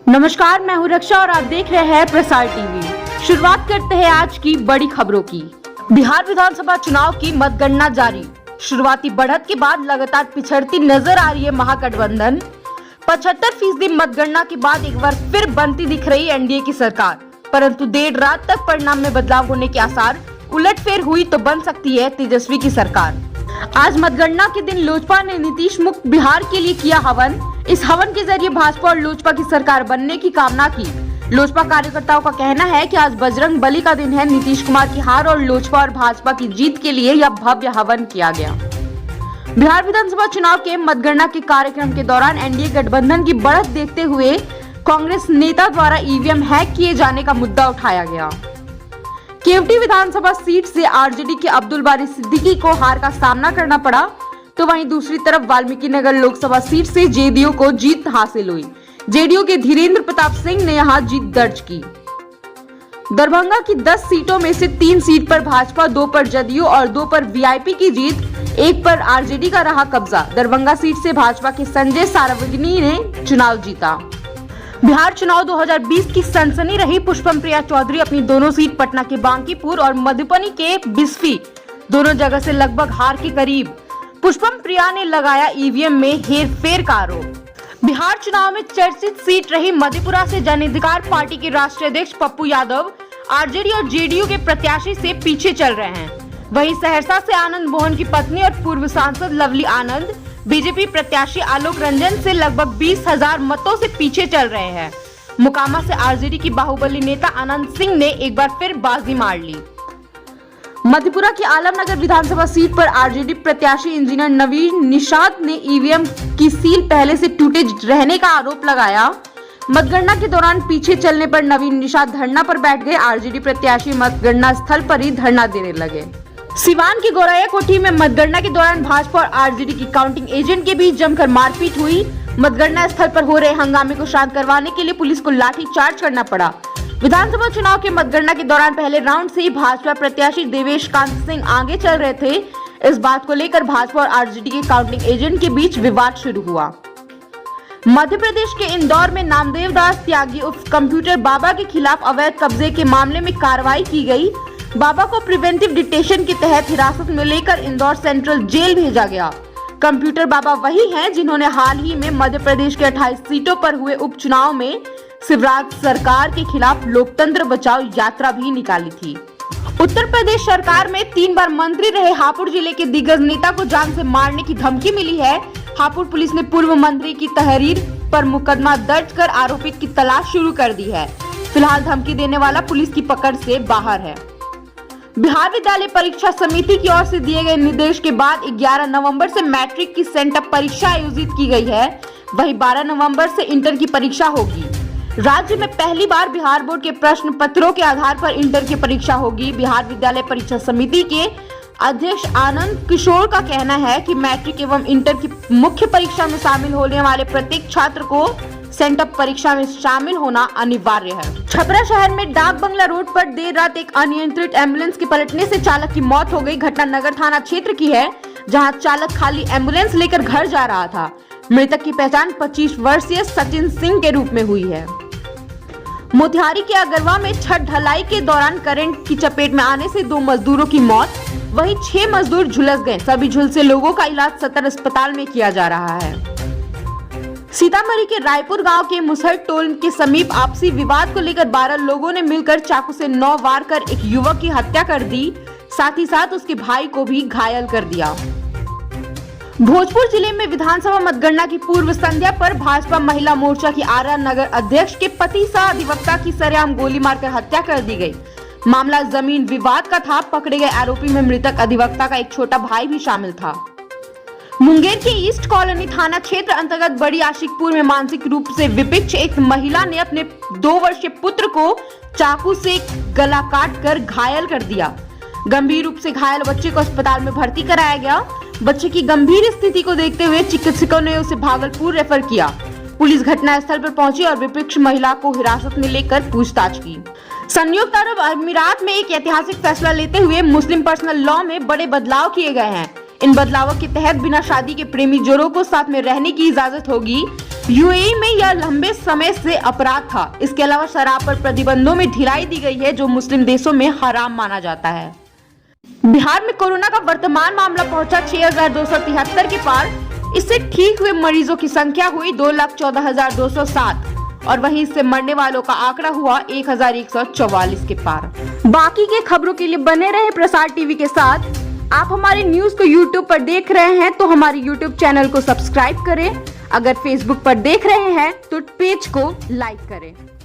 नमस्कार, मैं हूं रक्षा और आप देख रहे हैं प्रसार टीवी। शुरुआत करते हैं आज की बड़ी खबरों की। बिहार विधानसभा चुनाव की मतगणना जारी। शुरुआती बढ़त के बाद लगातार पिछड़ती नजर आ रही है महागठबंधन। 75% मतगणना के बाद एक बार फिर बनती दिख रही एनडीए की सरकार, परंतु देर रात तक परिणाम में बदलाव होने के आसार। उलटफेर हुई तो बन सकती है तेजस्वी की सरकार। आज मतगणना के दिन लोजपा ने नीतीश मुक्त बिहार के लिए किया हवन। इस हवन के जरिए भाजपा और लोजपा की सरकार बनने की कामना की। लोजपा कार्यकर्ताओं का कहना है कि आज बजरंग बली का दिन है। नीतीश कुमार की हार और लोजपा और भाजपा की जीत के लिए यह भव्य हवन किया गया। बिहार विधानसभा चुनाव के मतगणना के कार्यक्रम के दौरान एनडीए गठबंधन की बढ़त देखते हुए कांग्रेस नेता द्वारा ईवीएम हैक किए जाने का मुद्दा उठाया गया। केवटी विधानसभा सीट से आरजेडी के अब्दुल बारी सिद्दीकी को हार का सामना करना पड़ा, तो वहीं दूसरी तरफ वाल्मीकि नगर लोकसभा सीट से जेडीयू को जीत हासिल हुई। जेडीयू के धीरेन्द्र प्रताप सिंह ने यहां जीत दर्ज की। दरभंगा की 10 सीटों में से 3 सीट पर भाजपा, 2 पर जदयू और 2 पर वीआईपी की जीत, 1 पर आरजेडी का रहा कब्जा। दरभंगा सीट से भाजपा के संजय सारवगनी ने चुनाव जीता। बिहार चुनाव 2020 की सनसनी रही। पुष्पम प्रिया चौधरी अपनी दोनों सीट पटना के बांकीपुर और मधुबनी के बिस्फी दोनों जगह से लगभग हार के करीब। पुष्पम प्रिया ने लगाया ईवीएम में हेरफेर का आरोप। बिहार चुनाव में चर्चित सीट रही मधेपुरा से जन अधिकार पार्टी के राष्ट्रीय अध्यक्ष पप्पू यादव आरजेडी और जेडीयू के प्रत्याशी से पीछे चल रहे हैं। वहीं सहरसा से आनंद मोहन की पत्नी और पूर्व सांसद लवली आनंद बीजेपी प्रत्याशी आलोक रंजन से लगभग 20,000 मतों से पीछे चल रहे हैं। मोकामा से आरजेडी की बाहुबली नेता आनंद सिंह ने एक बार फिर बाजी मार ली। मधेपुरा की आलमनगर विधानसभा सीट पर आरजेडी प्रत्याशी इंजीनियर नवीन निषाद ने ईवीएम की सील पहले से टूटे रहने का आरोप लगाया। मतगणना के दौरान पीछे चलने पर नवीन निषाद धरना पर बैठ गए। आरजेडी प्रत्याशी मतगणना स्थल पर ही धरना देने लगे। सिवान की गोराया कोठी में मतगणना के दौरान भाजपा और आरजेडी की काउंटिंग एजेंट के बीच जमकर मारपीट हुई। मतगणना स्थल पर हो रहे हंगामे को शांत करवाने के लिए पुलिस को लाठीचार्ज करना पड़ा। विधानसभा चुनाव के मतगणना के दौरान पहले राउंड से ही भाजपा प्रत्याशी देवेश कांत सिंह आगे चल रहे थे। इस बात को लेकर भाजपा और आरजेडी के काउंटिंग एजेंट के बीच विवाद शुरू हुआ। मध्य प्रदेश के इंदौर में नामदेव दास त्यागी उर्फ कंप्यूटर बाबा के खिलाफ अवैध कब्जे के मामले में कार्रवाई की गई। बाबा को प्रिवेंटिव डिटेशन के तहत हिरासत में लेकर इंदौर सेंट्रल जेल भेजा गया। कंप्यूटर बाबा वही हैं जिन्होंने हाल ही में मध्य प्रदेश के 28 सीटों पर हुए उपचुनाव में शिवराज सरकार के खिलाफ लोकतंत्र बचाओ यात्रा भी निकाली थी। उत्तर प्रदेश सरकार में 3 बार मंत्री रहे हापुड़ जिले के दिग्गज नेता को जान से मारने की धमकी मिली है। हापुड़ पुलिस ने पूर्व मंत्री की तहरीर पर मुकदमा दर्ज कर आरोपित की तलाश शुरू कर दी है। फिलहाल धमकी देने वाला पुलिस की पकड़ से बाहर है। बिहार विद्यालय परीक्षा समिति की ओर से दिए गए निर्देश के बाद 11 नवंबर से मैट्रिक की सेंटअप परीक्षा आयोजित की गई है। वहीं 12 नवंबर से इंटर की परीक्षा होगी। राज्य में पहली बार बिहार बोर्ड के प्रश्न पत्रों के आधार पर इंटर की परीक्षा होगी। बिहार विद्यालय परीक्षा समिति के अध्यक्ष आनंद किशोर का कहना है कि मैट्रिक एवं इंटर की मुख्य परीक्षा में शामिल होने वाले प्रत्येक छात्र को सेंटअप परीक्षा में शामिल होना अनिवार्य है। छपरा शहर में डाक बंगला रोड पर देर रात एक अनियंत्रित एम्बुलेंस के पलटने से चालक की मौत हो गई। घटना नगर थाना क्षेत्र की है, जहां चालक खाली एम्बुलेंस लेकर घर जा रहा था। मृतक की पहचान 25 वर्षीय सचिन सिंह के रूप में हुई है। मोतिहारी के अगरवा में छत ढलाई के दौरान करंट की चपेट में आने से 2 मजदूरों की मौत, वहीं 6 मजदूर झुलस गए। सभी झुलसे लोगों का इलाज सदर अस्पताल में किया जा रहा है। सीतामढ़ी के रायपुर गांव के मुसहर टोल के समीप आपसी विवाद को लेकर 12 लोगों ने मिलकर चाकू से 9 वार कर एक युवक की हत्या कर दी, साथ ही साथ उसके भाई को भी घायल कर दिया। भोजपुर जिले में विधानसभा मतगणना की पूर्व संध्या पर भाजपा महिला मोर्चा की आरा नगर अध्यक्ष के पति सह अधिवक्ता की सरेआम गोली मारकर हत्या कर दी गई। मामला जमीन विवाद का था। पकड़े गए आरोपी में मृतक अधिवक्ता का एक छोटा भाई भी शामिल था। मुंगेर के ईस्ट कॉलोनी थाना क्षेत्र अंतर्गत बड़ी आशिकपुर में मानसिक रूप से विपक्ष एक महिला ने अपने 2 वर्षीय पुत्र को चाकू से गला काट कर घायल कर दिया। गंभीर रूप से घायल बच्चे को अस्पताल में भर्ती कराया गया। बच्चे की गंभीर स्थिति को देखते हुए चिकित्सकों ने उसे भागलपुर रेफर किया। पुलिस घटनास्थल पर पहुंची और विपक्ष महिला को हिरासत में लेकर पूछताछ की। संयुक्त अरब अमीरात में एक ऐतिहासिक फैसला लेते हुए मुस्लिम पर्सनल लॉ में बड़े बदलाव किए गए हैं। इन बदलावों के तहत बिना शादी के प्रेमी जोड़ों को साथ में रहने की इजाजत होगी। यूएई में यह लंबे समय से अपराध था। इसके अलावा शराब पर प्रतिबंधों में ढिलाई दी गई है, जो मुस्लिम देशों में हराम माना जाता है। बिहार में कोरोना का वर्तमान मामला पहुंचा 6,273 के पार। इससे ठीक हुए मरीजों की संख्या हुई 2,14,207 और वहीं इससे मरने वालों का आंकड़ा हुआ 1,144 के पार। बाकी के खबरों के लिए बने रहे प्रसार टीवी के साथ। आप हमारी न्यूज को यूट्यूब पर देख रहे हैं तो हमारे यूट्यूब चैनल को सब्सक्राइब करें। अगर फेसबुक पर देख रहे हैं तो पेज को लाइक करें।